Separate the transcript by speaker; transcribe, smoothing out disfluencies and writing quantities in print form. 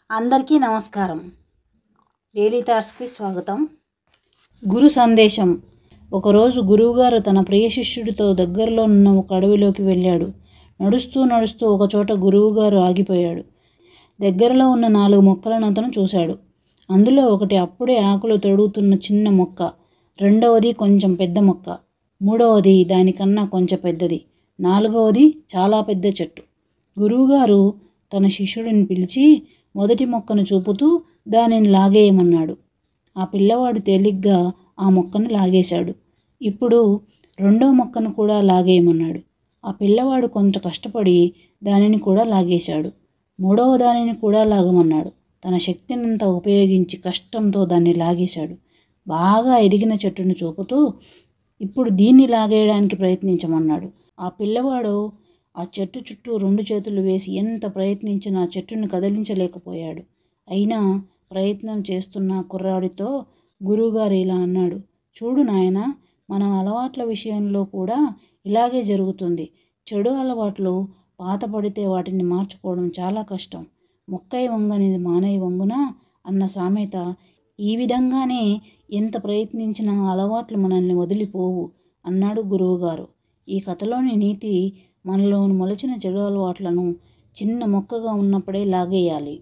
Speaker 1: అందరికీ నమస్కారం. డైలీ థాట్స్కి స్వాగతం. గురు సందేశం. ఒకరోజు గురువుగారు తన ప్రియ శిష్యుడితో దగ్గరలో ఉన్న ఒక అడవిలోకి వెళ్ళాడు. నడుస్తూ నడుస్తూ ఒకచోట గురువుగారు ఆగిపోయాడు. దగ్గరలో ఉన్న 4 మొక్కలను అతను చూశాడు. అందులో ఒకటి అప్పుడే ఆకులు తొడుగుతున్న చిన్న మొక్క, రెండవది కొంచెం పెద్ద మొక్క, మూడవది దానికన్నా కొంచెం పెద్దది, నాలుగవది చాలా పెద్ద చెట్టు. గురువుగారు తన శిష్యుడిని పిలిచి మొదటి మొక్కను చూపుతూ దానిని లాగేయమన్నాడు. ఆ పిల్లవాడు తేలిగ్గా ఆ మొక్కను లాగేశాడు. ఇప్పుడు రెండో మొక్కను కూడా లాగేయమన్నాడు. ఆ పిల్లవాడు కొంత కష్టపడి దానిని కూడా లాగేశాడు. మూడవ దానిని కూడా లాగమన్నాడు. తన శక్తినంతా ఉపయోగించి కష్టంతో దాన్ని లాగేశాడు. బాగా ఎదిగిన చెట్టును చూపుతూ ఇప్పుడు దీన్ని లాగేయడానికి ప్రయత్నించమన్నాడు. ఆ పిల్లవాడు ఆ చెట్టు చుట్టూ 2 చేతులు వేసి ఎంత ప్రయత్నించినా ఆ చెట్టును కదిలించలేకపోయాడు. అయినా ప్రయత్నం చేస్తున్న కుర్రాడితో గురువుగారు ఇలా అన్నాడు, చూడు నాయనా, మన అలవాట్ల విషయంలో కూడా ఇలాగే జరుగుతుంది. చెడు అలవాట్లు పాతపడితే వాటిని మార్చుకోవడం చాలా కష్టం. మొక్కై వంగనిది మానై వంగునా అన్న సామెత ఈ విధంగానే ఎంత ప్రయత్నించినా అలవాట్లు మనల్ని వదిలిపోవు అన్నాడు గురువుగారు. ఈ కథలోని నీతి, మనలో మొలచిన చెడు అలవాట్లను చిన్న మొక్కగా ఉన్నప్పుడే లాగేయాలి.